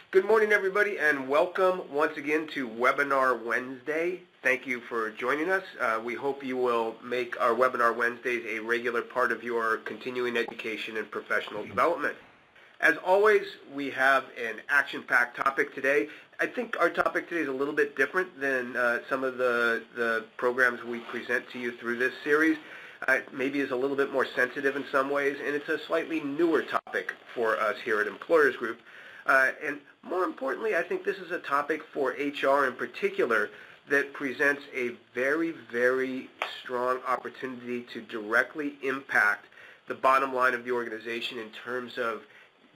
Good morning, everybody, and welcome once again to Webinar Wednesday. Thank you for joining us. We hope you will make our Webinar Wednesdays a regular part of your continuing education and professional development. As always, we have an action-packed topic today. I think our topic today is a little bit different than some of the programs we present to you through this series. Maybe is a little bit more sensitive in some ways, and it's a slightly newer topic for us here at Employers Group. And more importantly, I think this is a topic for HR in particular that presents a very, very strong opportunity to directly impact the bottom line of the organization in terms of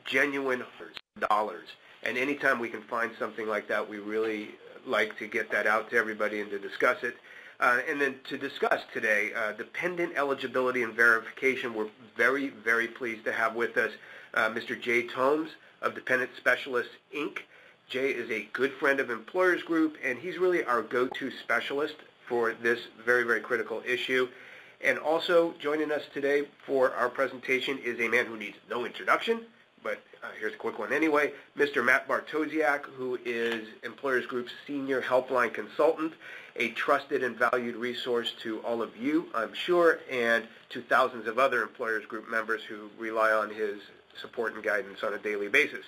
genuine dollars. And anytime we can find something like that, we really like to get that out to everybody and to discuss it. And then to discuss today, dependent eligibility and verification, we're very, very pleased to have with us Mr. Jay Tomes of Dependent Specialists, Inc. Jay is a good friend of Employers Group, and he's really our go-to specialist for this very, very critical issue. And also joining us today for our presentation is a man who needs no introduction, but here's a quick one anyway, Mr. Matt Bartosiak, who is Employers Group's Senior Helpline Consultant, a trusted and valued resource to all of you, I'm sure, and to thousands of other Employers Group members who rely on his support and guidance on a daily basis.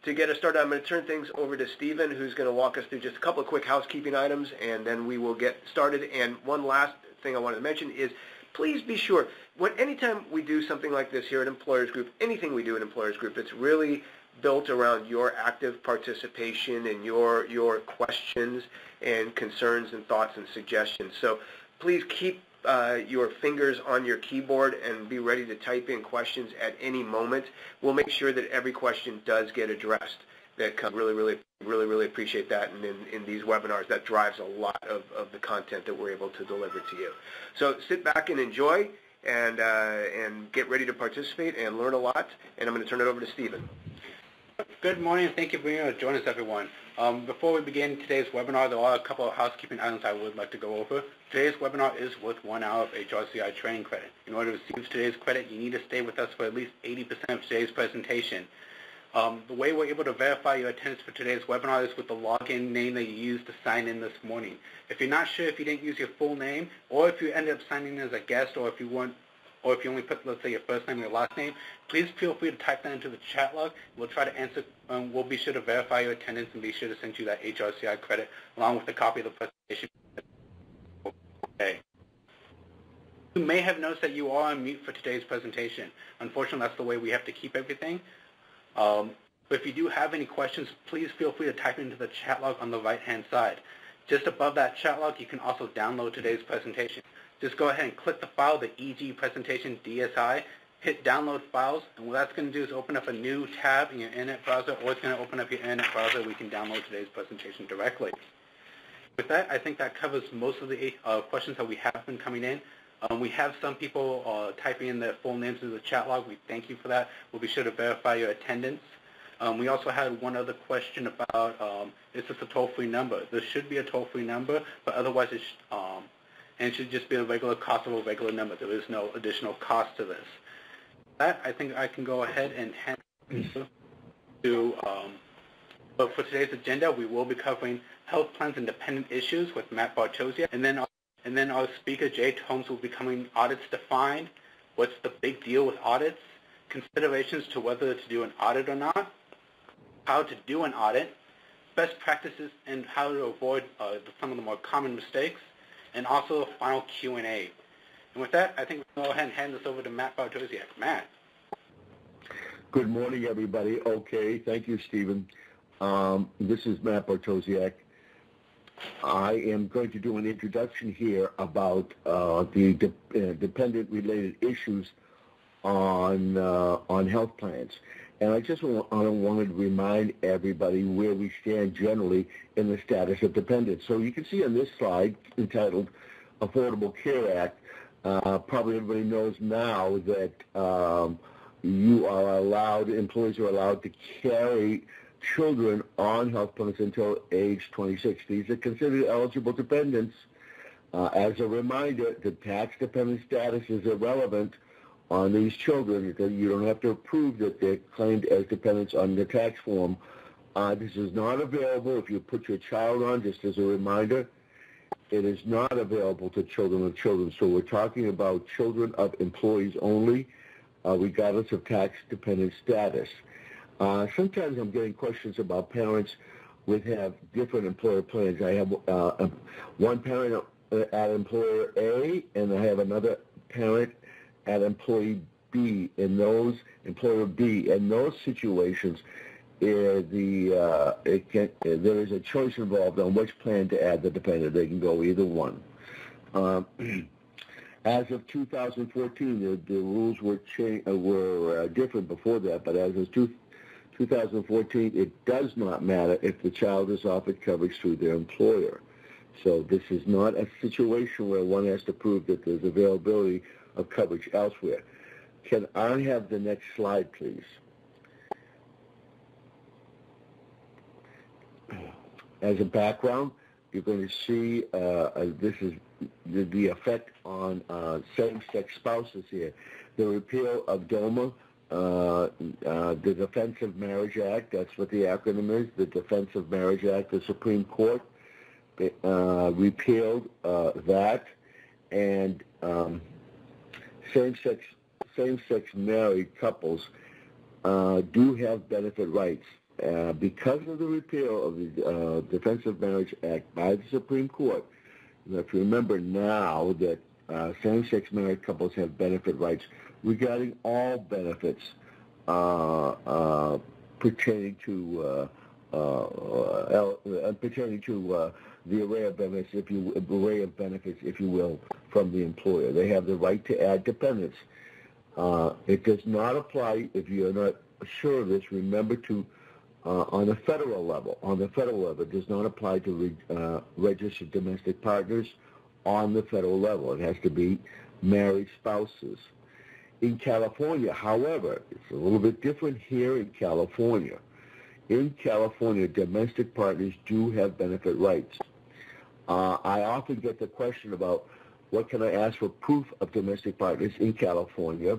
To get us started, I'm going to turn things over to Stephen, who's going to walk us through just a couple of quick housekeeping items, and then we will get started. And one last thing I wanted to mention is please be sure, anytime we do something like this here at Employers Group, anything we do at Employers Group, it's really built around your active participation and your questions and concerns and thoughts and suggestions. So please keep your fingers on your keyboard and be ready to type in questions at any moment. We'll make sure that every question does get addressed. That really appreciate that, and in these webinars, that drives a lot of the content that we're able to deliver to you. So sit back and enjoy, and get ready to participate and learn a lot. And I'm going to turn it over to Stephen. Good morning, and thank you for joining us, everyone. Before we begin today's webinar, there are a couple of housekeeping items I would like to go over. Today's webinar is worth 1 hour of HRCI training credit. In order to receive today's credit, you need to stay with us for at least 80% of today's presentation. The way we're able to verify your attendance for today's webinar is with the login name that you used to sign in this morning. If you're not sure if you didn't use your full name, or if you ended up signing in as a guest, or if you only put, let's say, your first name and your last name, please feel free to type that into the chat log. We'll try to answer, we'll be sure to verify your attendance and be sure to send you that HRCI credit along with a copy of the presentation. Okay. You may have noticed that you are on mute for today's presentation. Unfortunately, that's the way we have to keep everything. But if you do have any questions, please feel free to type into the chat log on the right-hand side. Just above that chat log, you can also download today's presentation. Just go ahead and click the file, the EG presentation DSI, hit download files, and what that's going to do is open up a new tab in your internet browser, or it's going to open up your internet browser. We can download today's presentation directly. With that, I think that covers most of the questions that we have been coming in. We have some people typing in their full names into the chat log. We thank you for that. We'll be sure to verify your attendance. We also had one other question about, is this a toll-free number? There should be a toll-free number, but otherwise and it should just be a regular cost of a regular number. There is no additional cost to this. That, I think I can go ahead and hand it to, but for today's agenda, we will be covering health plans and dependent issues with Matt Bartosiak, and then our speaker, Jay Tomes, will be covering audits defined, what's the big deal with audits, considerations to whether to do an audit or not, how to do an audit, best practices and how to avoid some of the more common mistakes, and also a final Q&A. And with that, I think we'll go ahead and hand this over to Matt Bartosiak. Matt. Good morning, everybody. Okay, thank you, Stephen. This is Matt Bartosiak. I am going to do an introduction here about the dependent-related issues on health plans. And I just wanted to remind everybody where we stand generally in the status of dependents. So you can see on this slide entitled Affordable Care Act, probably everybody knows now that employees are allowed to carry children on health plans until age 26. These are considered eligible dependents. As a reminder, the tax dependent status is irrelevant on these children. You don't have to prove that they're claimed as dependents on the tax form This is not available if you put your child on, just as a reminder. It is not available to children of children. So we're talking about children of employees only, regardless of tax-dependent status. Sometimes I'm getting questions about parents who have different employer plans. I have one parent at employer A, and I have another parent at employee B. In those employer B, in those situations, there is a choice involved on which plan to add the dependent. They can go either one. As of 2014, the rules were different before that, but as of 2014, it does not matter if the child is offered coverage through their employer. So this is not a situation where one has to prove that there's availability of coverage elsewhere. Can I have the next slide, please? As a background, you're going to see this is the effect on same-sex spouses here. The repeal of DOMA, the Defense of Marriage Act, that's what the acronym is, the Defense of Marriage Act, the Supreme Court repealed that, and same-sex married couples do have benefit rights. Because of the repeal of the Defense of Marriage Act by the Supreme Court, you have to remember now that same-sex married couples have benefit rights regarding all benefits pertaining to the array of benefits, if you will, from the employer. They have the right to add dependents. It does not apply if you're not sure of this. Remember to on the federal level, it does not apply to registered domestic partners on the federal level. It has to be married spouses. In California, however, it's a little bit different here in California. In California, domestic partners do have benefit rights. I often get the question about what can I ask for proof of domestic partners in California,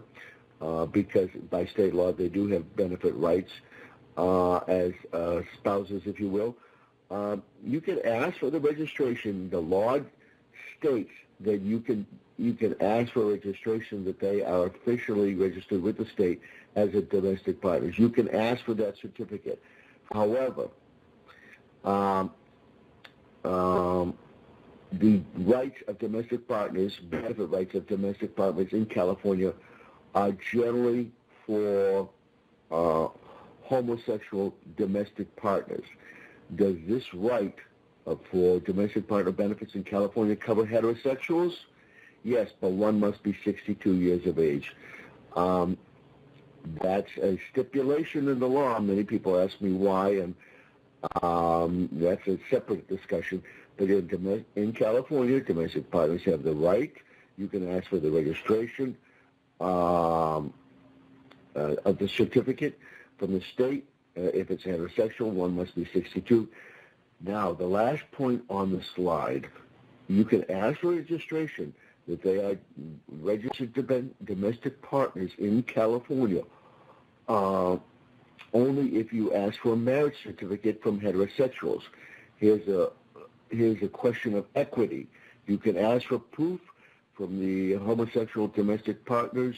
because by state law they do have benefit rights. As spouses, if you will. You can ask for the registration. The law states that you can ask for registration that they are officially registered with the state as a domestic partners. You can ask for that certificate. However, the rights of domestic partners, benefit rights of domestic partners in California are generally for homosexual domestic partners. Does this right for domestic partner benefits in California cover heterosexuals? Yes, but one must be 62 years of age. That's a stipulation in the law. Many people ask me why, and that's a separate discussion. But in California, domestic partners have the right. You can ask for the registration of the certificate from the state. If it's heterosexual, one must be 62. Now, the last point on the slide, you can ask for registration that they are registered domestic partners in California only if you ask for a marriage certificate from heterosexuals. Here's a question of equity. You can ask for proof from the homosexual domestic partners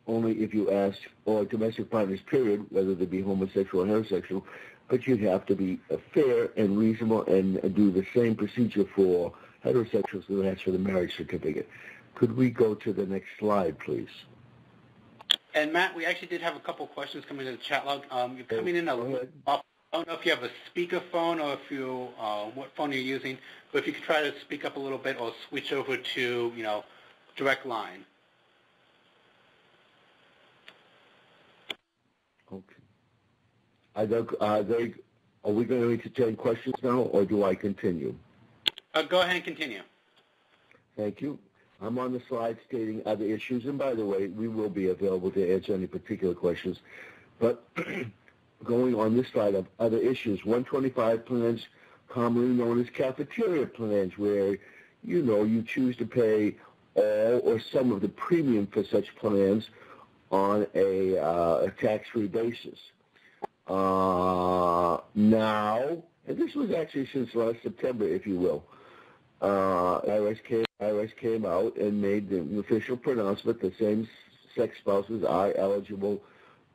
only if you ask, or domestic partners, period, whether they be homosexual or heterosexual, but you'd have to be fair and reasonable and do the same procedure for heterosexuals who ask for the marriage certificate. Could we go to the next slide, please? And Matt, we actually did have a couple questions coming in the chat log. You're coming in a little off. I don't know if you have a speaker phone or if you what phone you're using, but if you could try to speak up a little bit or switch over to direct line. Okay. Are we going to entertain questions now, or do I continue? Go ahead and continue. Thank you. I'm on the slide stating other issues, and by the way, we will be available to answer any particular questions. But going on this slide of other issues, 125 plans, commonly known as cafeteria plans, where you choose to pay all or some of the premium for such plans on a tax-free basis. Now, and this was actually since last September, if you will, IRS came out and made the official pronouncement that same-sex spouses are eligible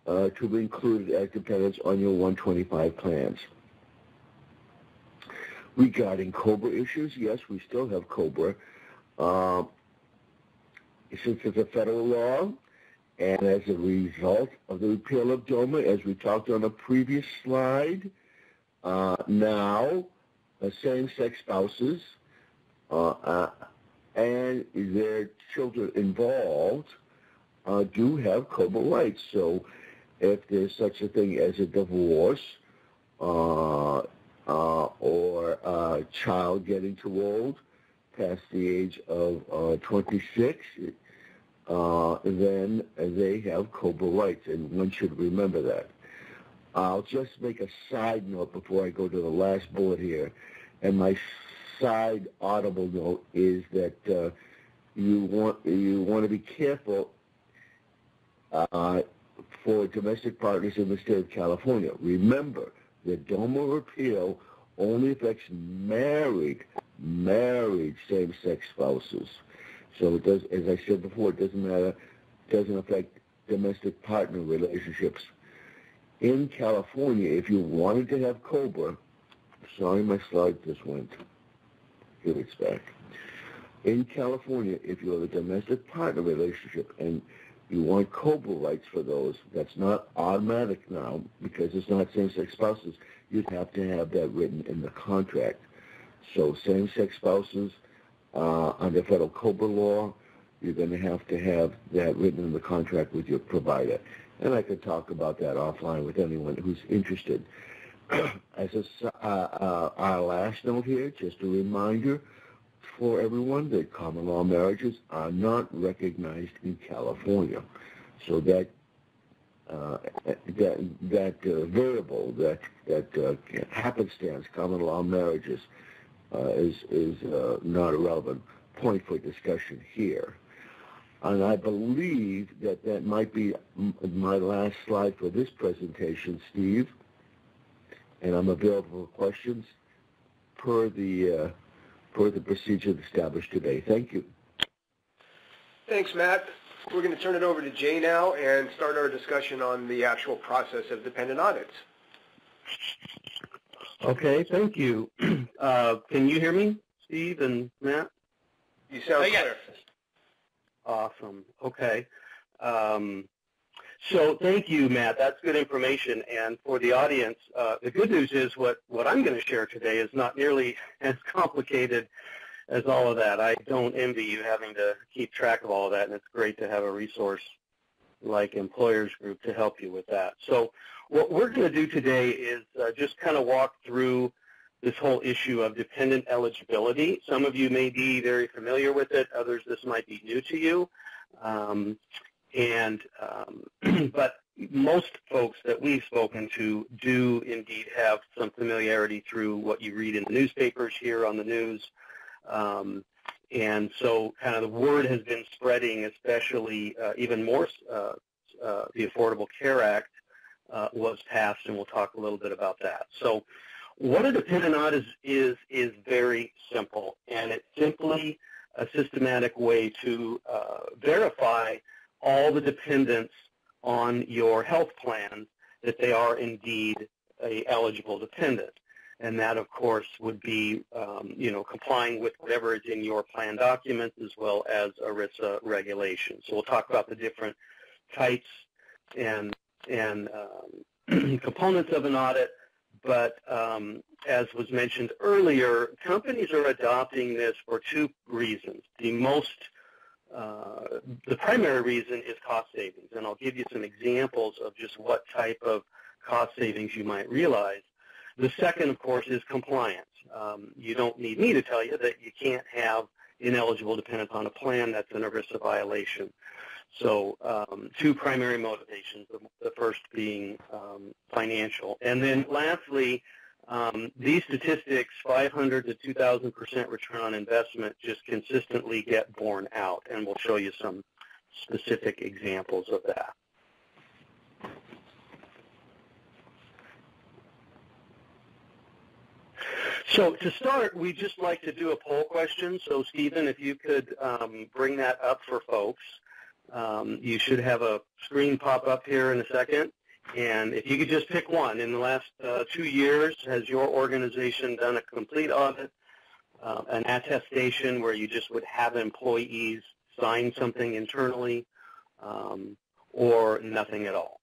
to be included as dependents on your 125 plans. Regarding COBRA issues, yes, we still have COBRA. Since it's a federal law, and as a result of the repeal of DOMA, as we talked on a previous slide, now same-sex spouses and their children involved do have COBRA rights. So if there's such a thing as a divorce or a child getting too old, past the age of 26, then they have COBRA rights, and one should remember that. I'll just make a side note before I go to the last bullet here, and my side audible note is that you want to be careful for domestic partners in the state of California. Remember, the DOMA repeal only affects married same-sex spouses. So it does, as I said before, it doesn't affect domestic partner relationships. In California, if you wanted to have COBRA, sorry, my slide just went. Here it's back. In California, if you have a domestic partner relationship and you want COBRA rights for those, that's not automatic now because it's not same-sex spouses. You'd have to have that written in the contract. So same-sex spouses, under federal COBRA law, you're going to have that written in the contract with your provider. And I could talk about that offline with anyone who's interested. As our last note here, just a reminder for everyone that common law marriages are not recognized in California. So that variable, that happenstance, common law marriages, is not a relevant point for discussion here. And I believe that might be my last slide for this presentation, Steve. And I'm available for questions per the procedure established today. Thank you. Thanks, Matt. We're going to turn it over to Jay now and start our discussion on the actual process of dependent audits. Okay, thank you. Can you hear me, Steve and Matt? You sound clear. Awesome. Okay. So thank you, Matt. That's good information. And for the audience, the good news is what I'm going to share today is not nearly as complicated as all of that. I don't envy you having to keep track of all of that, and it's great to have a resource like Employers Group to help you with that. So what we're going to do today is just kind of walk through this whole issue of dependent eligibility. Some of you may be very familiar with it. Others, this might be new to you. But most folks that we've spoken to do indeed have some familiarity through what you read in the newspapers, here on the news. And so kind of the word has been spreading, especially even more, the Affordable Care Act was passed, and we'll talk a little bit about that. So what a dependent audit is very simple, and it's simply a systematic way to verify all the dependents on your health plan that they are indeed a eligible dependent. And that, of course, would be, complying with whatever is in your plan documents as well as ERISA regulations. So we'll talk about the different types and components of an audit. But as was mentioned earlier, companies are adopting this for two reasons. The primary reason is cost savings, and I'll give you some examples of just what type of cost savings you might realize. The second, of course, is compliance. You don't need me to tell you that you can't have ineligible dependents on a plan. That's an ERISA violation. So two primary motivations, the first being financial. And then lastly, these statistics, 500 to 2,000% return on investment, just consistently get borne out, and we'll show you some specific examples of that. So to start, we just like to do a poll question. So Stephen, if you could bring that up for folks. You should have a screen pop up here in a second. And if you could just pick one. In the last 2 years, has your organization done a complete audit, an attestation where you just would have employees sign something internally, or nothing at all?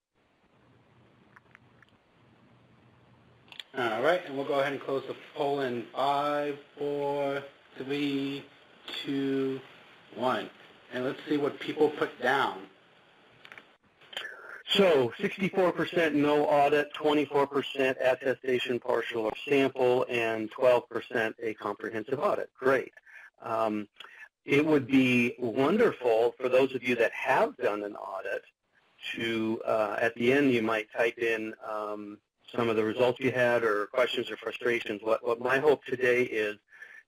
All right, and we'll go ahead and close the poll in 5, 4, 3, 2, 1. And let's see what people put down. So 64% no audit, 24% attestation partial or sample, and 12% a comprehensive audit. Great. It would be wonderful for those of you that have done an audit to, at the end, you might type in some of the results you had or questions or frustrations. What my hope today is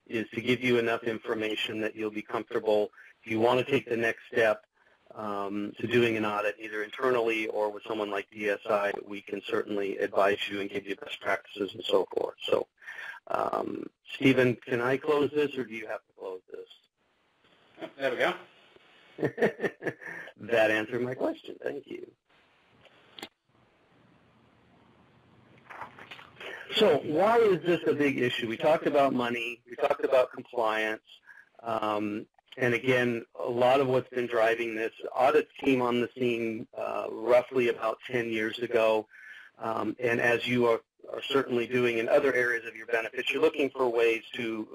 to give you enough information that you'll be comfortable. If you want to take the next step to doing an audit, either internally or with someone like DSI, we can certainly advise you and give you best practices and so forth. So, Stephen, can I close this, or do you have to close this? There we go. That answered my question. Thank you. So why is this a big issue? We talked about money. We talked about compliance. And again, a lot of what's been driving this, audits came on the scene roughly about 10 years ago. And as you are certainly doing in other areas of your benefits, you're looking for ways to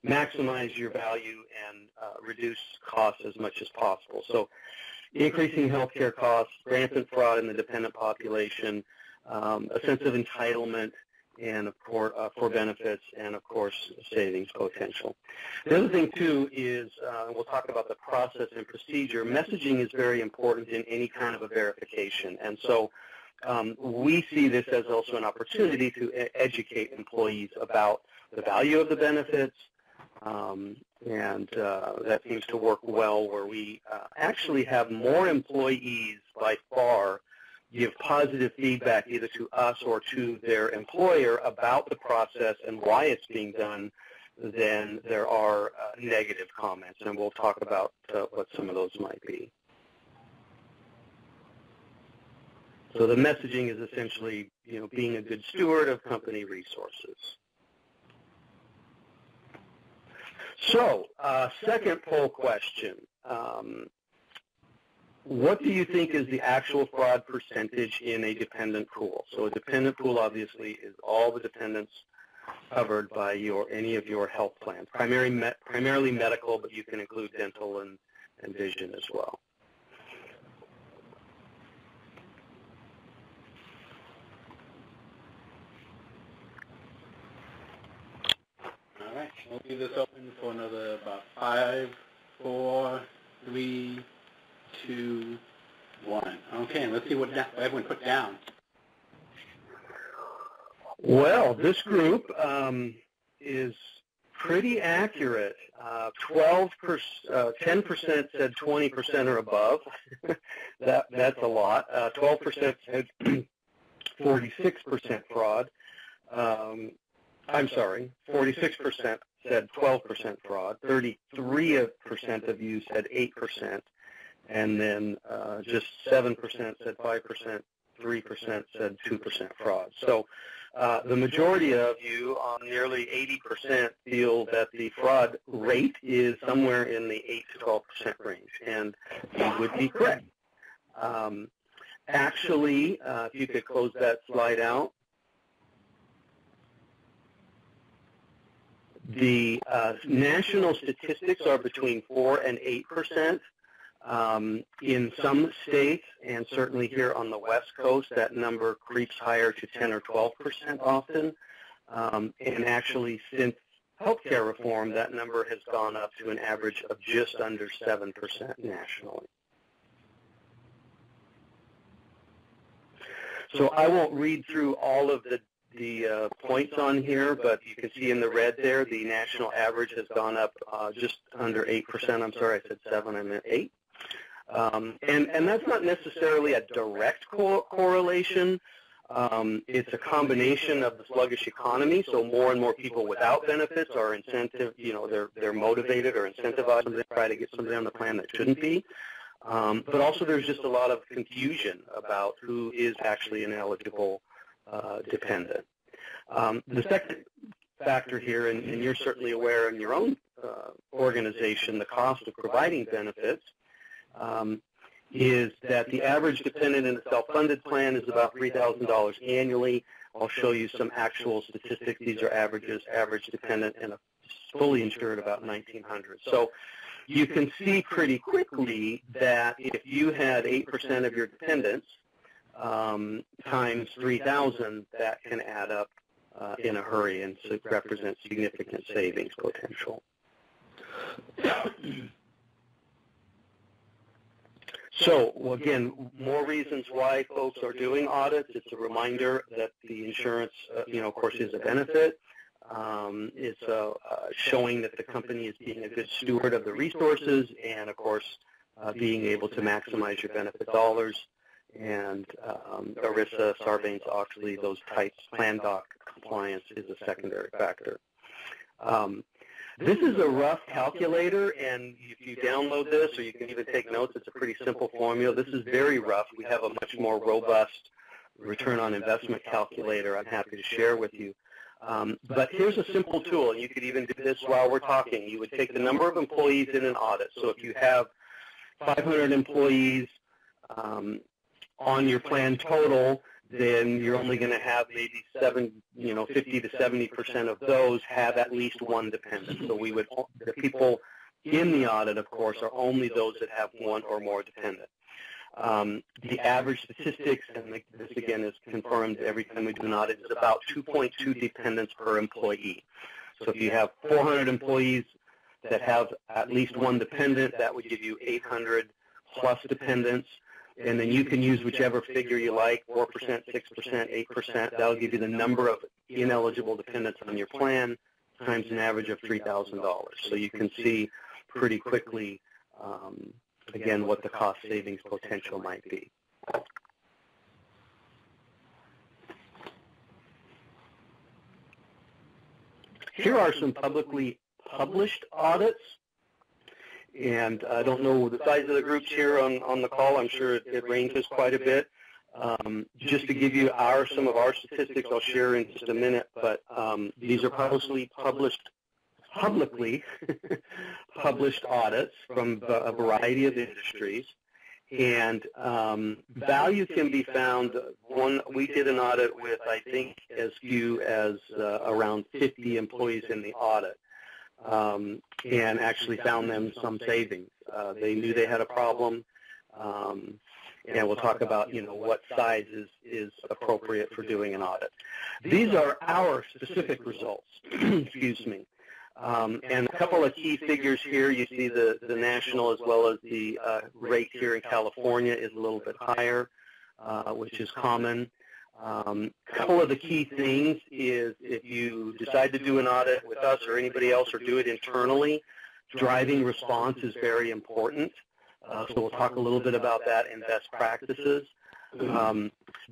maximize your value and reduce costs as much as possible. So increasing healthcare costs, rampant fraud in the dependent population, a sense of entitlement, and of course for benefits, and of course savings potential. The other thing too is, we'll talk about the process and procedure. Messaging is very important in any kind of a verification, and so we see this as also an opportunity to educate employees about the value of the benefits, and that seems to work well, where we actually have more employees by far give positive feedback either to us or to their employer about the process and why it's being done than there are negative comments, and we'll talk about what some of those might be. So the messaging is essentially, being a good steward of company resources. So, second poll question. What do you think is the actual fraud percentage in a dependent pool? So a dependent pool obviously is all the dependents covered by any of your health plans, primarily medical, but you can include dental and vision as well. All right, we'll leave this open for another about 5, 4, 3, 2, 1. Okay, let's see what everyone put down. Well, this group is pretty accurate. 10% said 20% or above. That's a lot. 12% said 46% fraud. I'm sorry, 46% said 12% fraud. 33% of you said 8%. And then just 7% said 5%, 3% said 2% fraud. So the majority of you, nearly 80%, feel that the fraud rate is somewhere in the 8 to 12% range, and you would be correct. Actually, if you could close that slide out, the national statistics are between 4 and 8%. In some states, and certainly here on the West Coast, that number creeps higher to 10 or 12% often. And actually, since healthcare reform, that number has gone up to an average of just under 7% nationally. So I won't read through all of the points on here, but you can see in the red there, the national average has gone up just under 8%. I'm sorry, I said 7, I meant 8. And that's not necessarily a direct correlation, It's a combination of the sluggish economy, so more and more people without benefits are they're motivated or incentivized to try to get somebody on the plan that shouldn't be. But also there's just a lot of confusion about who is actually an eligible dependent. The second factor here, and you're certainly aware in your own organization, the cost of providing benefits, is that the average dependent in a self-funded plan is about $3,000 annually. I'll show you some actual statistics. These are averages, average dependent and a fully insured about $1,900. So you can see pretty quickly that if you had 8% of your dependents times 3,000, that can add up in a hurry and represent significant savings potential. So, again, more reasons why folks are doing audits. It's a reminder that the insurance, of course, is a benefit. It's showing that the company is being a good steward of the resources and, of course, being able to maximize your benefit dollars. And ERISA, Sarbanes-Oxley, those types, plan doc compliance is a secondary factor. This is a rough calculator, and if you download this, or you can even take notes, it's a pretty simple formula. This is very rough. We have a much more robust return on investment calculator I'm happy to share with you. But here's a simple tool, and you could even do this while we're talking. You would take the number of employees in an audit. So if you have 500 employees on your plan total, then you're only going to have maybe 50 to 70% of those have at least one dependent. So the people in the audit, of course, are only those that have one or more dependent. The average statistics, and this again is confirmed every time we do an audit, is about 2.2 dependents per employee. So if you have 400 employees that have at least one dependent, that would give you 800 plus dependents. And then you can use whichever figure you like, 4%, 6%, 8%. That'll give you the number of ineligible dependents on your plan times an average of $3,000. So you can see pretty quickly, again, what the cost savings potential might be. Here are some publicly published audits. And I don't know the size of the groups here on the call. I'm sure it ranges quite a bit. Just to give you some of our statistics, I'll share in just a minute, but these are publicly published audits from a variety of industries. And value can be found. We did an audit with, I think, as few as around 50 employees in the audit. And actually found them some savings. They knew they had a problem, and we'll talk about what size is appropriate for doing an audit. These are our specific results. Excuse me. And a couple of key figures here. You see the national as well as the rate here in California is a little bit higher, which is common. A couple of the key things is if you decide to do an audit with us or anybody else or do it internally, driving response is very important. So we'll talk a little bit about that in best practices.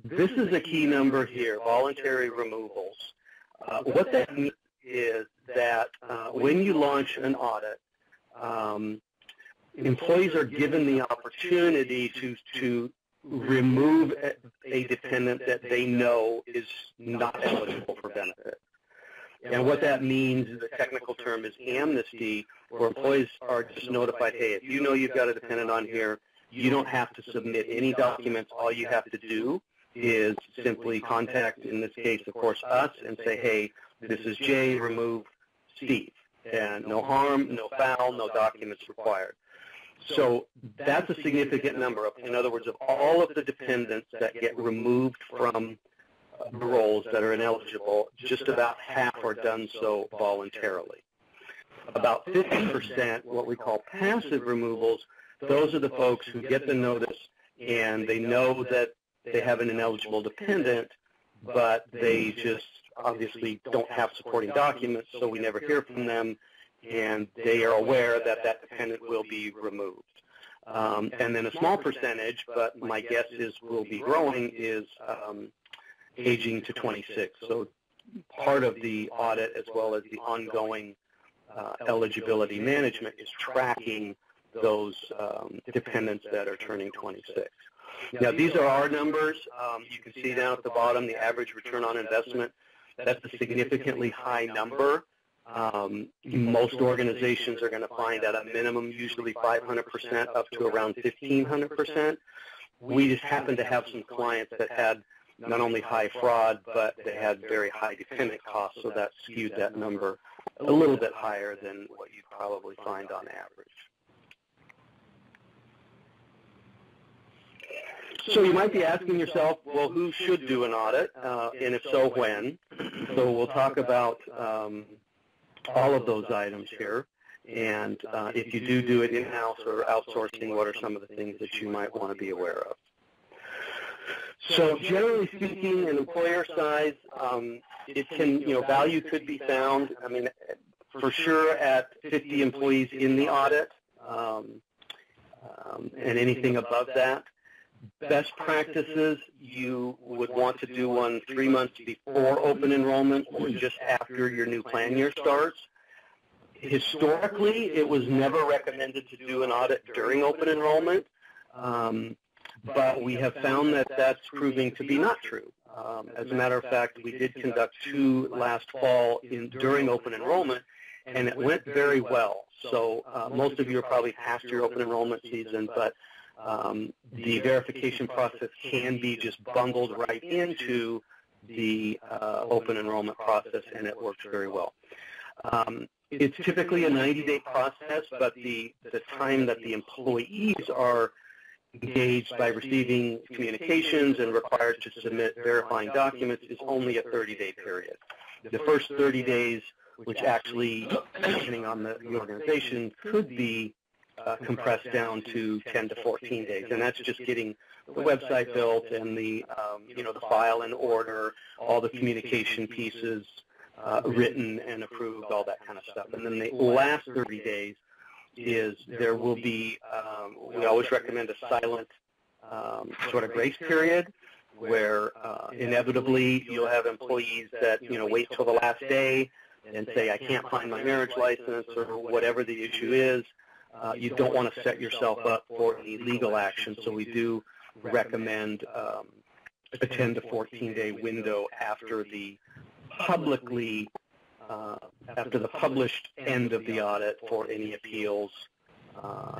This is a key number here, voluntary removals. What that means is that when you launch an audit, employees are given the opportunity to remove a dependent that they know is not eligible for benefit. And what that means, the technical term is amnesty, where employees are just notified, hey, if you know you've got a dependent on here, you don't have to submit any documents. All you have to do is simply contact, in this case, of course, us, and say, hey, this is Jay, remove Steve. And no harm, no foul, no documents required. So that's a significant number. In other words, of all of the dependents that get removed from the roles that are ineligible, just about half are done so voluntarily. About 50%, what we call passive removals, those are the folks who get the notice and they know that they have an ineligible dependent, but they just obviously don't have supporting documents, so we never hear from them, and they are aware that that dependent will be removed. And then a small percentage, but my guess is will be growing, is aging to 26. So part of the audit, as well as the ongoing eligibility management, is tracking those dependents that are turning 26. Now, these are our numbers. You can see down at the bottom the average return on investment. That's a significantly high number. Most organizations are going to find at a minimum usually 500% up to around 1,500%. We just happen to have some clients that had not only high fraud, but they had very high dependent costs, so that skewed that number a little bit higher than what you'd probably find on average. So you might be asking yourself, well, who should do an audit, and if so, when? So we'll talk about all of those items here, and if you do it in-house or outsourcing, what are some of the things that you might want to be aware of? So generally speaking, an employer size, it can, value could be found, I mean, for sure at 50 employees in the audit, and anything above that. Best practices, you would want to do one 3 months before open enrollment or just after your new plan year starts. Historically, it was never recommended to do an audit during open enrollment, but we have found that that's proving to be not true. As a matter of fact, we did conduct 2 last fall during open enrollment, and it went very well. So most of you are probably past your open enrollment season, but the verification process can be just bundled right into the open enrollment process, and it works very well. It's typically a 90-day process, but the time that the employees are engaged by receiving communications and required to submit verifying documents is only a 30-day period. The first 30 days, which actually, depending on the organization, could be compressed down to 10 to 14 days, and that's just getting the website built and the the file in order, all the communication pieces written and approved, all that kind of stuff. And then the last 30 days is there will be, we always recommend a silent sort of grace period where inevitably you'll have employees that wait till the last day and say, I can't find my marriage license or whatever the issue is. You don't want to set yourself up for any legal action, so we do recommend a 10 to 14-day window after the after the published end of the audit for any appeals,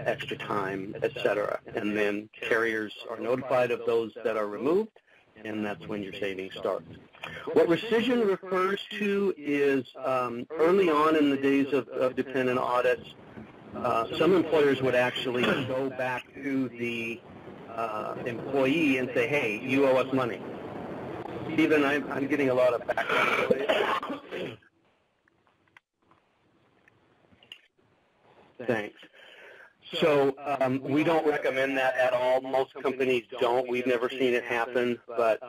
extra time, etc. And then carriers are notified of those that are removed, and that's when your savings starts. What rescission refers to is early on in the days of dependent audits, some employers would actually go back to the employee and say, hey, you owe us money. Stephen, I'm getting a lot of background noise. Thanks. So we don't recommend that at all. Most companies don't. We've never seen it happen, but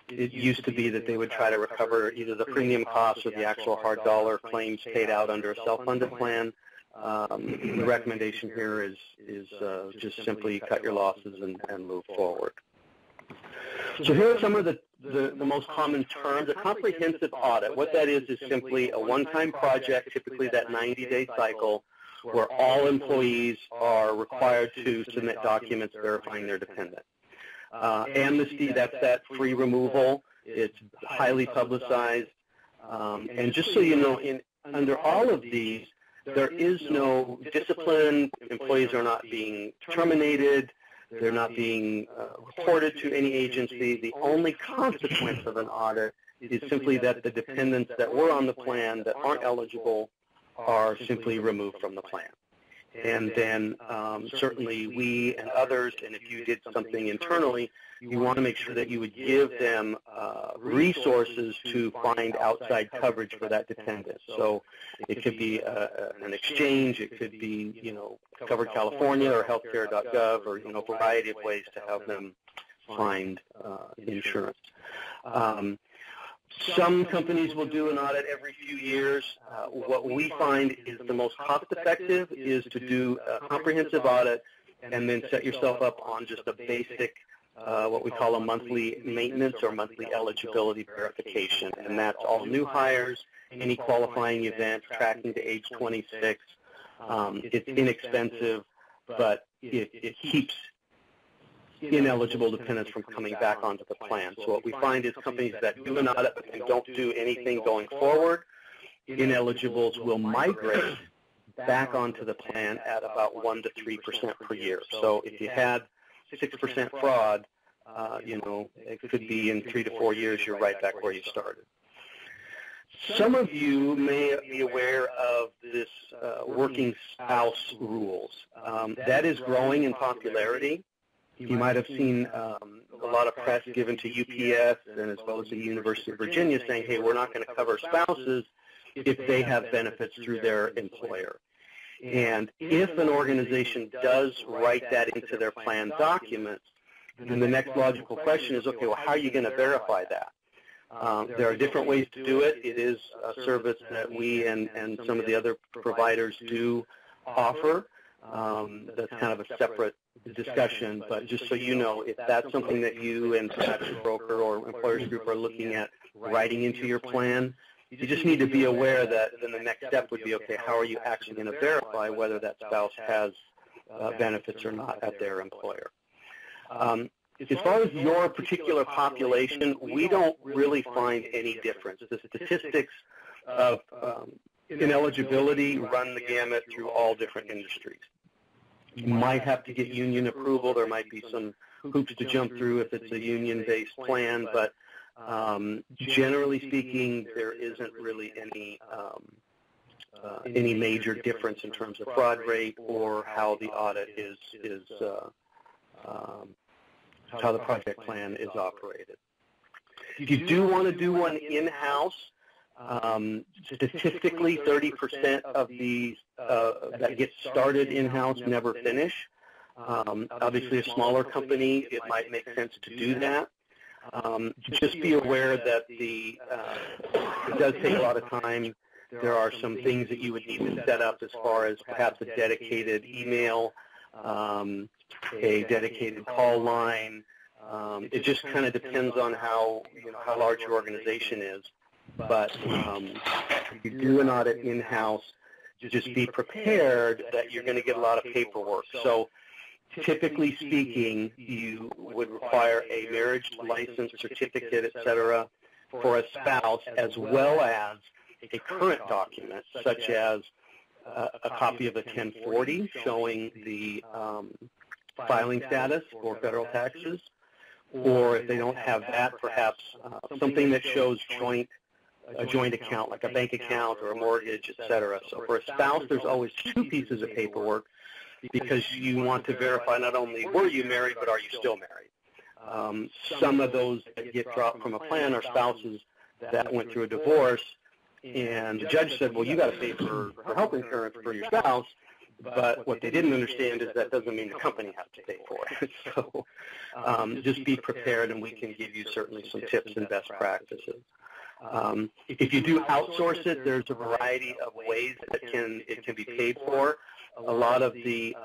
it used to be that they would try to recover either the premium costs or the actual hard dollar claims paid out under a self-funded plan. The recommendation here is just simply cut your losses and move forward. So here are some of the most common terms. A comprehensive audit, what that is simply a one-time project, typically that 90-day cycle, where all employees are required to submit documents verifying their dependent. Amnesty, that's that free removal. It's highly publicized. And just so you know, under all of these, there is no discipline. Employees are not being terminated. They're not being reported to any agency. The only consequence of an audit is simply that the dependents that were on the plan that aren't eligible are simply removed from the plan. And then certainly we and others, and if you did something internally, you want to make sure that you would give them resources to find outside coverage for that dependent. So it could be an exchange, it could be, Covered California or healthcare.gov, or, a variety of ways to have them find insurance. Some companies will do an audit every few years. What we find is the most cost-effective is to do a comprehensive audit and then set yourself up on just a basic what we call a monthly maintenance or monthly eligibility verification, and that's all new hires, any qualifying events, tracking to age 26. It's inexpensive, but it keeps ineligible dependents from coming back onto the plan. So what we find is companies that do an audit and don't do anything going forward, ineligibles will migrate back onto the plan at about 1 to 3% per year. So if you had 6% fraud, it could be in 3 to 4 years you're right back where you started. Some of you may be aware of this working spouse rules. That is growing in popularity. You might have seen a lot of press given to UPS and as well as the University of Virginia saying, hey, we're not going to cover spouses if they have benefits through their employer. And if an organization does write that into their plan documents, then the next logical question is, okay, well, how are you going to verify that? There are different ways to do it. It is a service that we and some of the other providers do offer. That's kind of a separate discussion, but just so you know, if that's something that you and perhaps your broker or employers group are looking at writing into your plan, you just need to be aware that then the next step would be, okay, how are you actually going to verify whether that spouse has benefits or not at their employer? As far as your particular population, we don't really find any difference. The statistics of ineligibility run the gamut through all different industries. You might have to get union approval. There might be some hoops to jump through if it's a union-based plan, but generally speaking, there isn't really any major difference in terms of fraud rate or how the audit is how the project plan is operated. If you do want to do one in-house, statistically 30% of these that get started in-house never finish. Obviously, a smaller company, it might make sense to do that. Just be aware that it does take a lot of time. There are some things that you would need to set up as far as perhaps a dedicated email, a dedicated call line. It just kind of depends on how large your organization is. But if you do an audit in-house, just be prepared that you're going to get a lot of paperwork. So typically speaking, you would require a marriage license certificate, etc., for a spouse, as well as a current document, such as a copy of a 1040 showing the filing status for federal taxes, or if they don't have that, perhaps something that shows a joint account, like a bank account or a mortgage, etc. So for a spouse, there's always two pieces of paperwork because you want to verify not only were you married, but are you still married. Some of those that get dropped from a plan are spouses that went through a divorce, and the judge said, well, you got to pay for health insurance for your spouse, but what they didn't understand is that doesn't mean the company has to pay for it. So just be prepared, and we can give you certainly some tips and best practices. If you do outsource it, there's a variety of ways that it can be paid for. A lot of the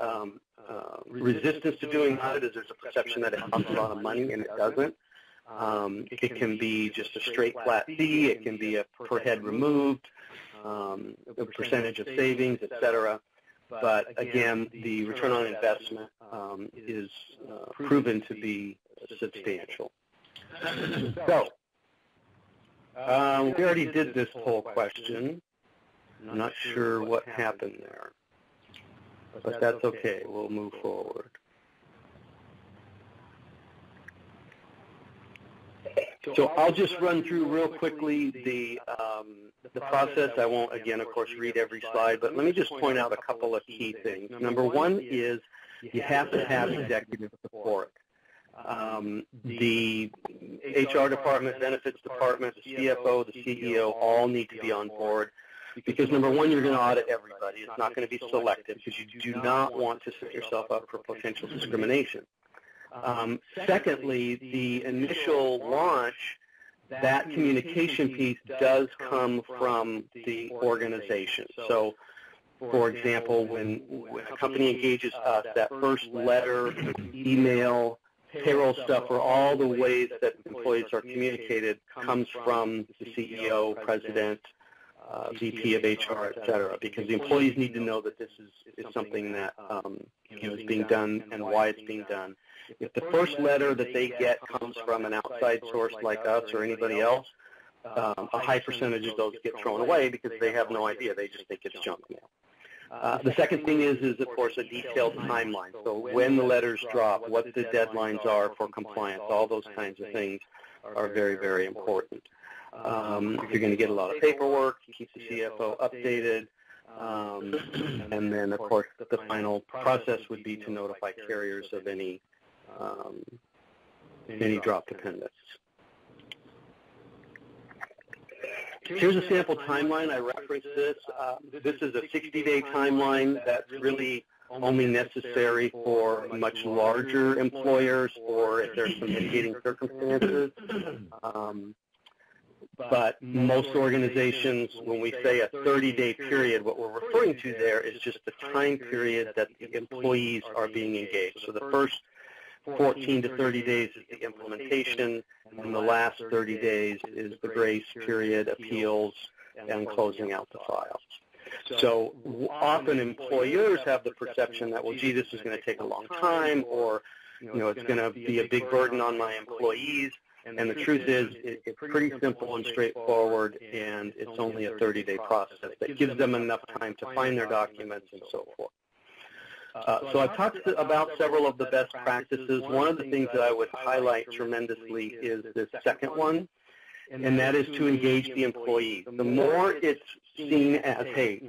resistance to doing audit is there's a perception that it costs a lot of money, and it doesn't. It can be just a straight flat fee. It can be a per head removed, a percentage of savings, etc. But again, the return on investment is proven to be substantial. So we already did this poll question. I'm not sure what happened there, but that's okay. We'll move forward. So I'll just run through real quickly the process. I won't, again, of course, read every slide, but let me just point out a couple of key things. Number one is you have to have executive support. The HR department, benefits department, the CFO, the CEO all need to be on board because, number one, you're going to audit everybody. It's not going to be selective because you do not want to set yourself up for potential discrimination. Secondly, the initial launch, that communication piece does come from the organization. So, for example, when a company engages us, that first letter, email, payroll stuff or all the ways that employees are communicated comes from the CEO, president, VP of HR, et cetera, because the employees need to know that this is something that is being done and why it's being done. If the first letter that they get comes from an outside source like us or anybody else, a high percentage of those get thrown away because they have no idea. They just think it's junk mail. The second thing is of course, a detailed timeline. So when the letters drop, what the deadlines are for compliance, all those kinds of things are very, very important. You're going to get a lot of paperwork, keep the CFO updated, and then, of course, the final process would be to notify carriers of any drop dependents. Here's a sample timeline. I referenced this. This is a 60-day timeline that's really only necessary for much larger employers or if there's some mitigating circumstances. But most organizations, when we say a 30-day period, what we're referring to there is just the time period that the employees are being engaged. So the first 14 to 30 days is the implementation, and the last 30 days is the grace period, appeals, and closing out the files. So often employers have the perception that, well, gee, this is going to take a long time, or it's going to be a big burden on my employees. And the truth is, it's pretty simple and straightforward, and it's only a 30-day process that gives them enough time to find their documents and so forth. So I've talked about several of the best practices. One of the things that I would highlight tremendously is this second one, and that is to engage the employee. The more it's seen as, hey,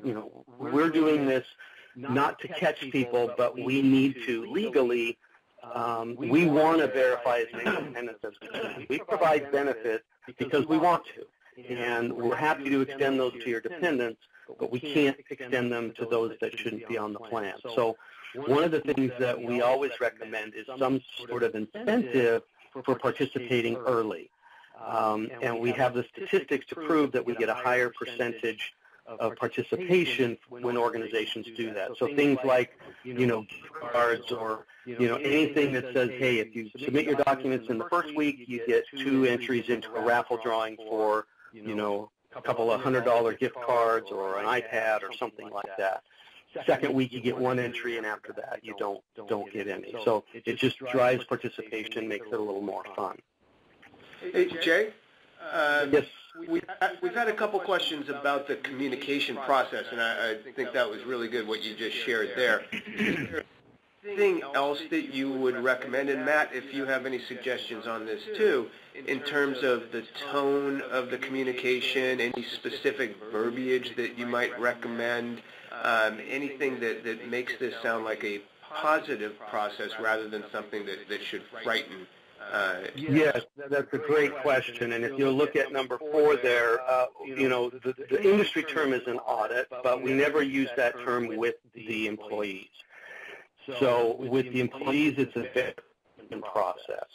we're doing this not to catch people, but we need to legally. We want to verify as many dependents as we can. We provide benefits because we want to, and we're happy to extend those to your dependents, but we can't extend them to those that shouldn't be on the plan. So one of the things that we always recommend is some sort of incentive for participating early. And we have the statistics to prove that we get a higher percentage of participation when organizations do that. So things like, gift cards or, anything that says, hey, if you submit your documents in the first week, you get 2 entries into a raffle drawing for, a couple of $100 gift cards or an iPad or something like that. Second week, you get 1 entry, and after that, you don't get any. So it just drives participation, makes it a little more fun. Hey, Jay? Yes. We've had a couple questions about the communication process, and I think that was really good what you just shared there. Anything else that you would recommend, and Matt, if you have any suggestions on this too, in terms of the tone of the communication, any specific verbiage that you might recommend, anything that makes this sound like a positive process rather than something that should frighten? Yes, that's a great question. And if you look at number 4 there, the industry term is an audit, but we never use that term with the employees. So with the employees, it's a verification process.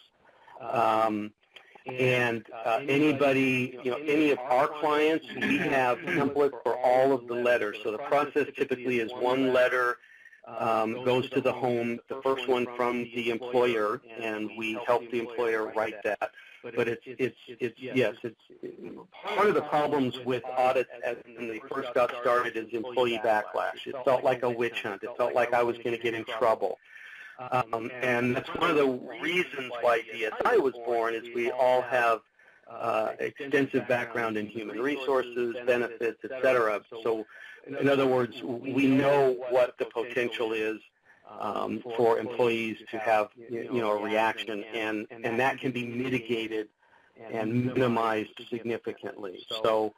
Anybody, any of our clients, we have templates for all of the letters. So the process typically is 1 letter goes to the home, the first one from the employer, and we help the employer write that. But it's part of the problems with audits when they first got started is employee backlash. It felt like a witch hunt. It felt like I was going to get in trouble. And that's one of the reasons why DSI was born is we all have extensive background in human resources, benefits, etc. So in other words, we know what the potential is for employees to have, a reaction, and that can be mitigated and minimized significantly. So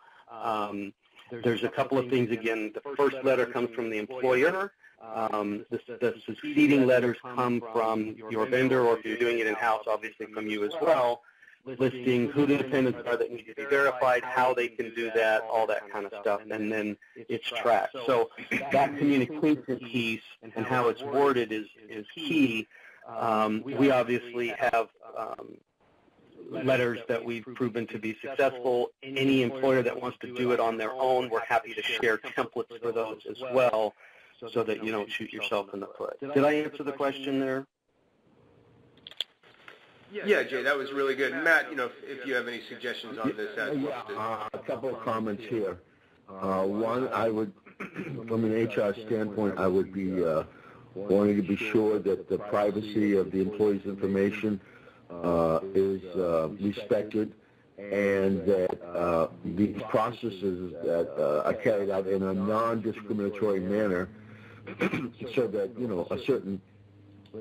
there's a couple of things. Again, the first letter comes from the employer. The succeeding letters come from your vendor, or if you're doing it in-house, obviously from you as well, listing who the dependents are that need to be verified, how they can do that, all that kind of stuff, and then it's tracked. So that communication piece and how it's worded is key. We obviously have letters that we've proven to be successful. Any employer that wants to do it on their own, we're happy to share templates for those as well so that you don't shoot yourself in the foot. Did I answer the question there? Yeah, Jay, that was really good. Matt, if you have any suggestions on this as well. Yeah, a couple of comments here. One, I would, from an HR standpoint, I would be wanting to be sure that the privacy of the employee's information is respected, and that these processes that are carried out in a non-discriminatory manner, so that a certain,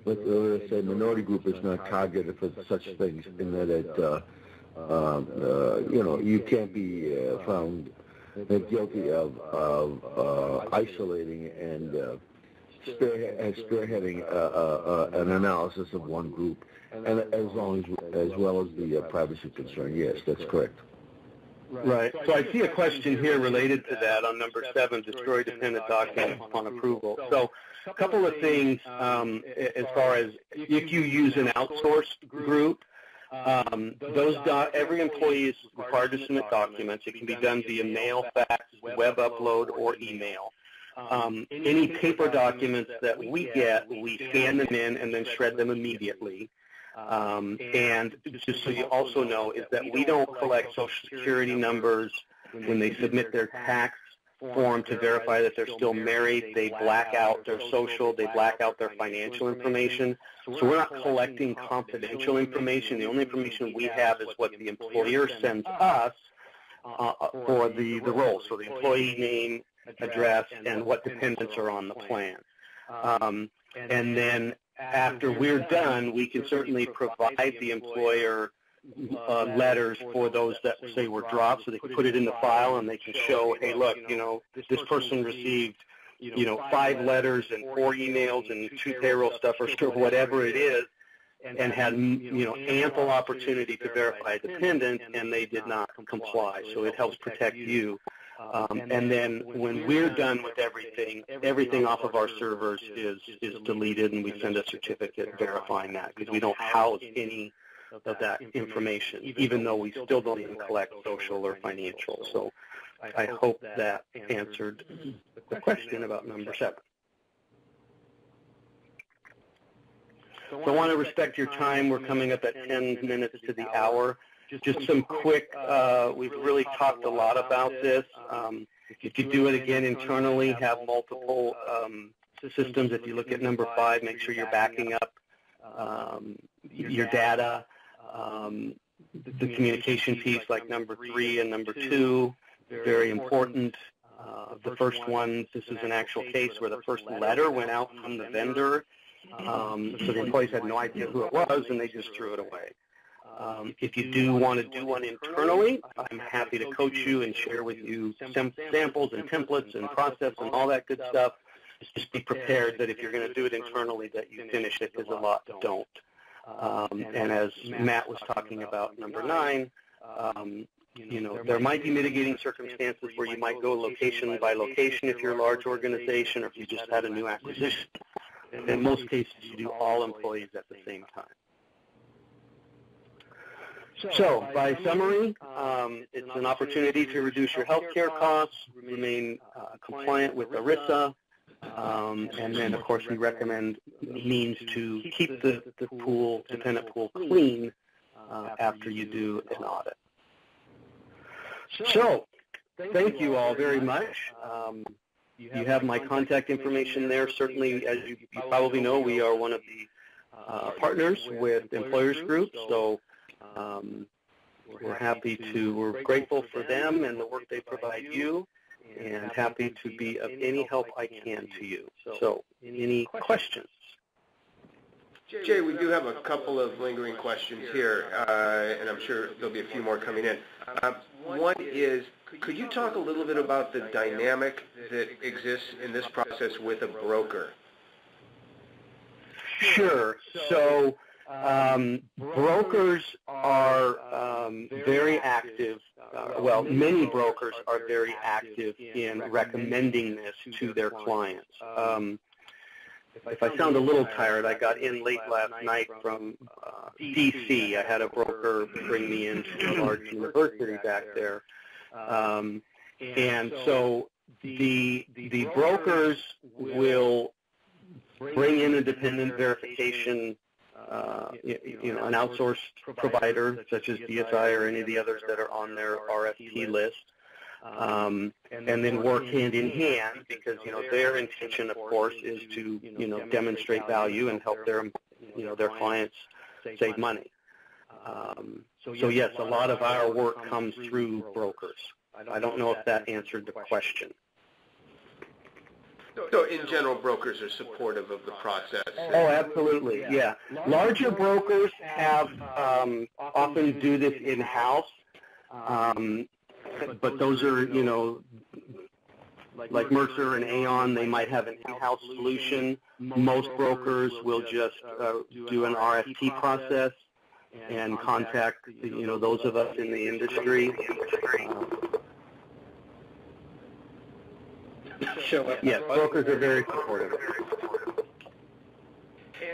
let's say, minority group is not targeted for such things, in that it you can't be found guilty of isolating and spearheading an analysis of one group, and as well as the privacy concern. Yes, that's correct. Right. So I see a question here related to that on number 7, destroy dependent documents upon approval. So a couple of things as far as if you use an outsourced group, every employee is required to submit documents. It can be done via mail, fax, web upload, or email. Any paper documents that we get, we scan them in and then shred them immediately. And just so you also know is that we don't collect Social Security numbers when they submit their tax form to verify that they're still married. They black out their social, they black out their financial information. So we're not collecting confidential information. The only information we have is what the employer sends us for the role. So the employee name, address, and what dependents are on the plan. And then after we're done, we can certainly provide the employer letters for those that say were dropped, so they can put it in the file and they can show, hey, look, this person received, 5 letters and 4 emails and 2 payroll stuff or whatever it is, and had, ample opportunity to verify a dependent, and they did not comply. So it helps protect you. And then when we're done with everything off of our servers is deleted, and we send a certificate verifying that, because we don't house any of that information, even though we still don't even collect social or financial. So I hope that answered the question about number 7. So I want to respect your time. We're coming up at 10 minutes to the hour. Just some quick, we've really talked a lot about this. If you do it again internally, have multiple systems. If you look at number 5, make sure you're backing up your data. The communication piece, like number 3 and number 2, very important. The first one, this is an actual case where the first letter went out from the vendor, so the employees had no idea who it was, and they just threw it away. If you do want to do one internally, I'm happy to coach you and share with you samples and templates and process and all that good stuff. Just be prepared that if you're going to do it internally, that you finish it, because a lot don't. And as Matt was talking about, number 9, there might be mitigating circumstances where you might go location by location if you're a large organization, or if you just had a new acquisition. In most cases, you do all employees at the same time. So, by summary, it's an opportunity to reduce your health care costs, remain compliant with ERISA, and then, of course, we recommend means to keep the dependent pool clean after you do an audit. So, thank you all very much. You have my contact information there. Certainly, as you probably know, we are one of the partners with Employers Group, so we're grateful for them and the work they provide you, and happy to be of any help I can to you. So, any questions? Jay, we do have a couple of lingering questions here, and I'm sure there'll be a few more coming in. One is, could you talk a little bit about the dynamic that exists in this process with a broker? Sure. So, brokers are very active. Well, many brokers are very active in recommending this to their clients. If I sound a little tired, I got in late last night from D.C. I had a broker bring me into a large university back there. And so the brokers will bring in a dependent verification an outsourced provider such as DSI or any of the others that are on their RFP list. And then work hand in hand because, their intention, of course, is to, demonstrate value and help their clients save money. So yes, a lot of our work comes through brokers. I don't know if that answered the question. So in general, brokers are supportive of the process. Oh, absolutely, yeah. Larger brokers have often do this in-house, but those are, like Mercer and Aon, they might have an in-house solution. Most brokers will just do an RFP process and contact, those of us in the industry. Yes, brokers are very supportive.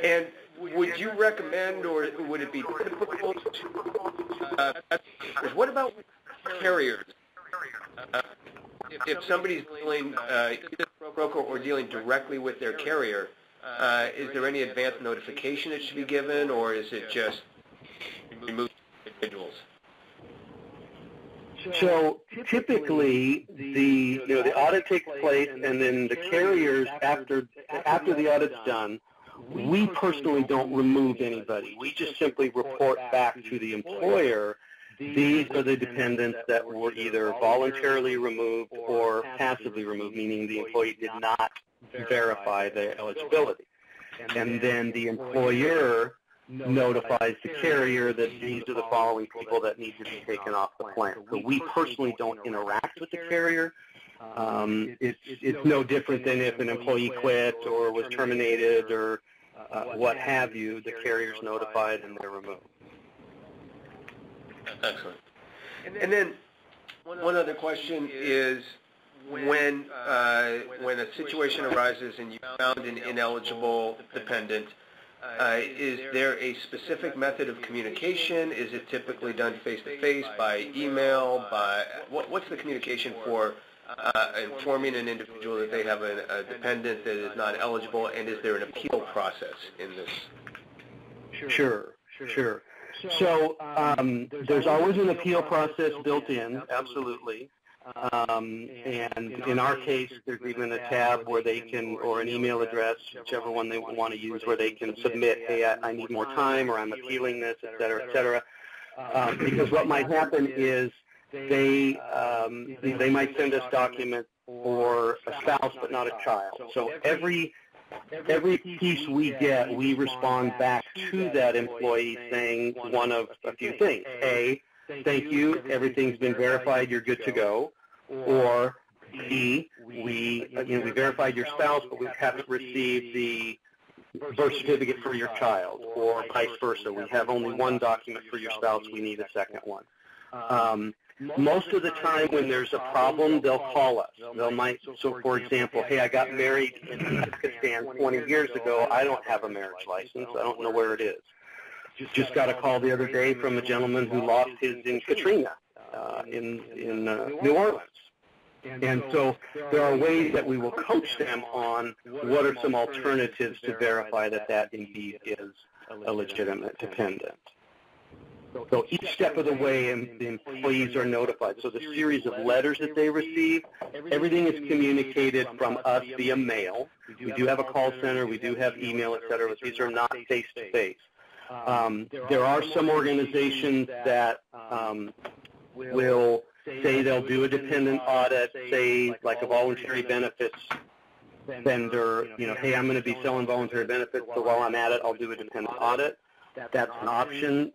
And would you recommend, or would it be typical to, what about carriers? If somebody's dealing, either broker or dealing directly with their carrier, is there any advance notification that should be given, or is it just remove individuals? So typically, the audit takes place, and then the carriers, after the audit's done, we personally don't remove anybody. We just simply report back to the employer. These are the dependents that were either voluntarily removed or passively removed, meaning the employee did not verify their eligibility. And then the employer notifies the carrier that these are the following people that need to be taken off the plan. So we personally don't interact with the carrier. It's no different than if an employee quit or was terminated or what have you. The carrier's notified and they're removed. Excellent. And then one other question is, when a situation arises and you found an ineligible dependent, is there a specific method of communication? Is it typically done face-to-face, by email, by what's the communication for informing an individual that they have a dependent that is not eligible, and is there an appeal process in this? Sure. So there's always an appeal process built in, absolutely. And in our case, there's even a tab where they can, or an email address, whichever one they want to use, where they can submit, hey, I need more time, or I'm appealing this, et cetera, et cetera. Because what might happen is they might send us documents for a spouse but not a child. So every piece we get, we respond back to that employee saying one of a few things. A, thank you, everything's been verified, you're good to go. Or B, we verified your spouse, but we haven't received the birth certificate for your child, or vice versa. We have only one document for your spouse, we need a second one. Most of the time when there's a problem, they'll call us. So for example, hey, I got married in Pakistan 20 years ago. I don't have a marriage license. I don't know where it is. Just got a call the other day from a gentleman who lost his in Katrina in New Orleans. And so there are ways that we will coach them on what are some alternatives to verify that indeed is a legitimate dependent. So each step of the way, the employees are notified. So the series of letters that they receive, everything is communicated from us via mail. We do have a call center, we do have email, et cetera, but these are not face-to-face. There are some organizations that will say they'll do a dependent audit, say like a voluntary benefits vendor, hey, I'm going to be selling voluntary benefits, so while I'm at it, I'll do a dependent audit. That's an option.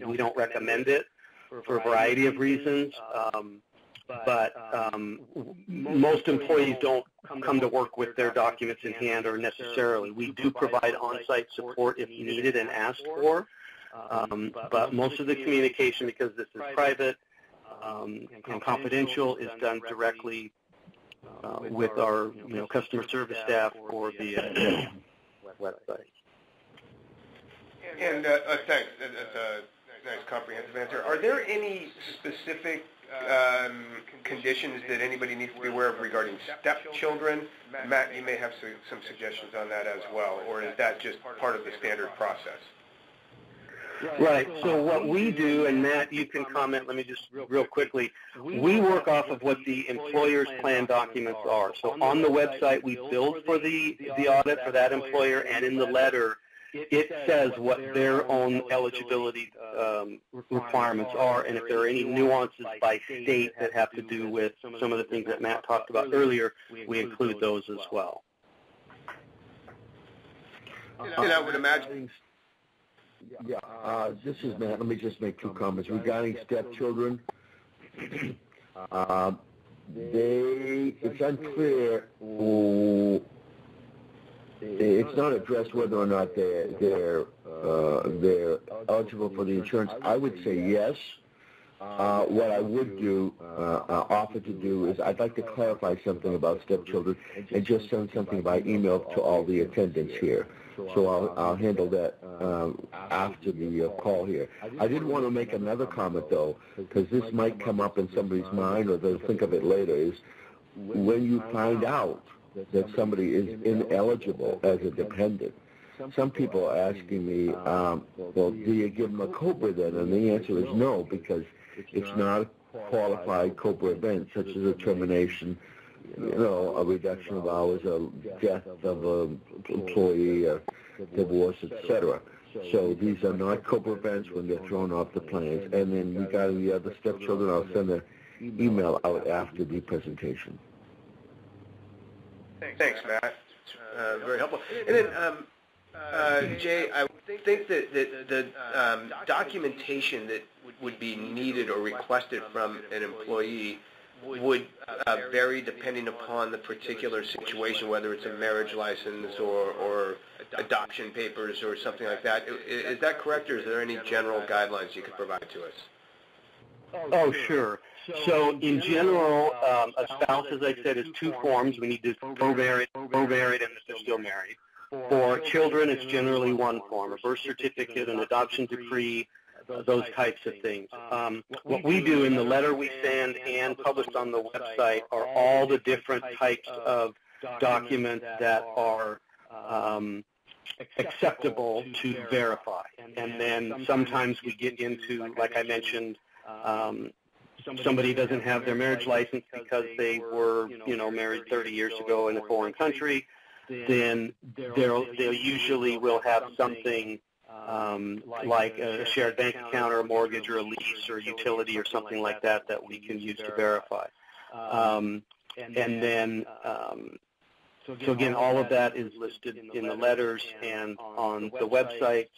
We don't recommend it for a variety of reasons, but most employees don't come to work with their documents in hand or necessarily. We do provide on-site support if needed and asked for, but most of the communication, because this is private and confidential, is done directly with our customer service staff or via website. And thanks. That's a nice comprehensive answer. Are there any specific conditions that anybody needs to be aware of regarding stepchildren? Matt, you may have some suggestions on that as well, or is that just part of the standard process? Right. So what we do, and Matt, you can comment, let me just real quickly, we work off of what the employer's plan documents are. So on the website, we build for the audit for that employer, and in the letter, it says what their own eligibility requirements are, and if there are any nuances by state that have to do with some of the things that Matt talked about earlier, we include those as well. And I would imagine... Yeah, this is Matt. Let me just make 2 comments. Regarding stepchildren, it's unclear, it's not addressed whether or not they're eligible for the insurance. I would say yes. What I would do, offer to do, is I'd like to clarify something about stepchildren and just send something by email to all the attendants here. So I'll handle that after the call here. I did want to make another comment, though, because this might come up in somebody's mind, or they'll think of it later, is when you find out that somebody is ineligible as a dependent, some people are asking me, well, do you give them a COBRA then? And the answer is no, because it's not a qualified COBRA event, such as a termination, a reduction of hours, a death of an employee, a divorce, etc. So these are not COBRA events when they're thrown off the plans. And then regarding the other stepchildren, I'll send an email out after the presentation. Thanks, Matt. Very helpful. And then, Jay, I think that the documentation that would be needed or requested from an employee would vary depending upon the particular situation, whether it's a marriage license or adoption papers or something like that. Is that correct, or is there any general guidelines you could provide to us? Oh, sure. So in general, a spouse, as I said, is 2 forms. We need to pro-married, and if they're still married. For children, it's generally 1 form, a birth certificate, an adoption decree, those types of things. What we do in the letter we send and published on the website are all the different types of documents that are acceptable to verify. And then sometimes we get into, like I mentioned, somebody doesn't have their marriage license because they were, married 30 years ago in a foreign country, then they usually will have something like a shared bank account or a mortgage or a lease or a utility or something like that that we can use to verify. And then, so again, all of that is listed in the letters and on the website.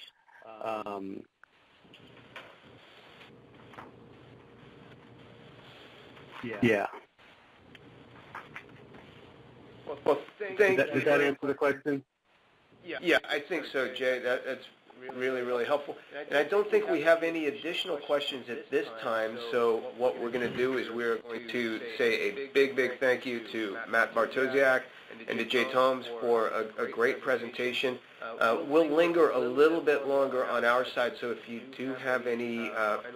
Yeah. Well, does that answer the question? Yeah, I think so, Jay. That's really, really helpful. And I don't think we have any additional questions at this time, so what we're going to do is we're going to say a big, big thank you to Matt Bartosiak and to Jay Tomes for a great presentation. We'll linger a little bit longer on our side, so if you do have any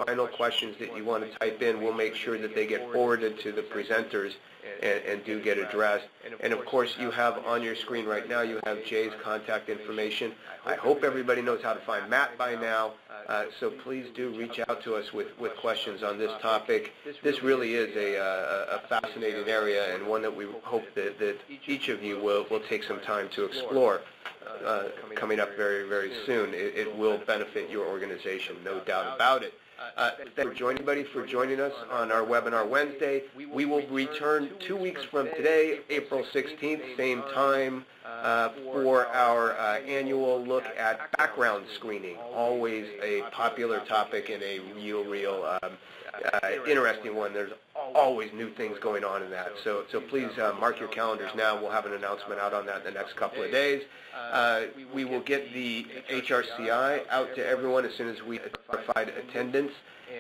final questions that you want to type in, we'll make sure that they get forwarded to the presenters and do get addressed. And of course, you have on your screen right now, you have Jay's contact information. I hope everybody knows how to find Matt by now, so please do reach out to us with questions on this topic. This really is a fascinating area, and one that we hope that each of you will take some time to explore. Coming up very, very soon. It will benefit your organization, no doubt about it. Thank you, everybody, for joining us on our webinar Wednesday. We will return 2 weeks from today, April 16th, same time, for our annual look at background screening, always a popular topic and a real interesting one. There's always new things going on in that. So please mark your calendars now. We'll have an announcement out on that in the next couple of days. We will get the HRCI out to everyone as soon as we verified attendance.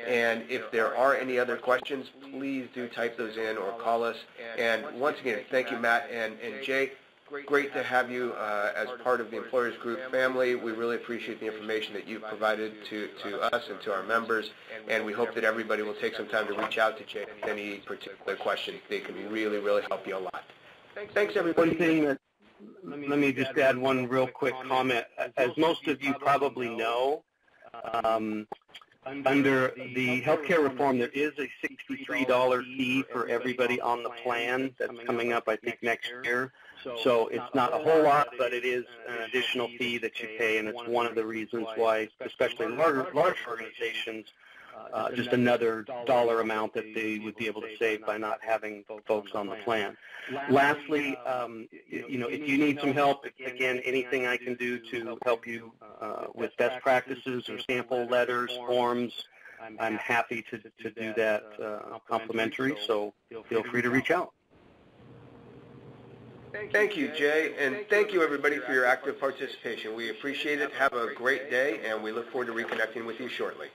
And if there are any other questions, please do type those in or call us. And once again, thank you, Matt and Jay. great to have you as part of the Employers Group family. We really appreciate the information that you've provided to us and to our members, and we hope that everybody will take some time to reach out to Jay with any particular questions. They can really, really help you a lot. Thanks, everybody. One thing that, let me just add one real quick comment. As most of you probably know, under the healthcare reform, there is a $63 fee for everybody on the plan that's coming up, I think, next year. So it's not a whole lot, but it is an additional fee that you pay, and it's one of the reasons why, especially large organizations, just another dollar amount that they would be able to save by not having folks on the plan. Lastly, if you need some help, again, anything I can do to help you with best practices or sample letters, forms, I'm happy to do that complimentary, so feel free to reach out. Thank you, Jay, and thank you, everybody, for your active participation. We appreciate it. Have a great day, and we look forward to reconnecting with you shortly.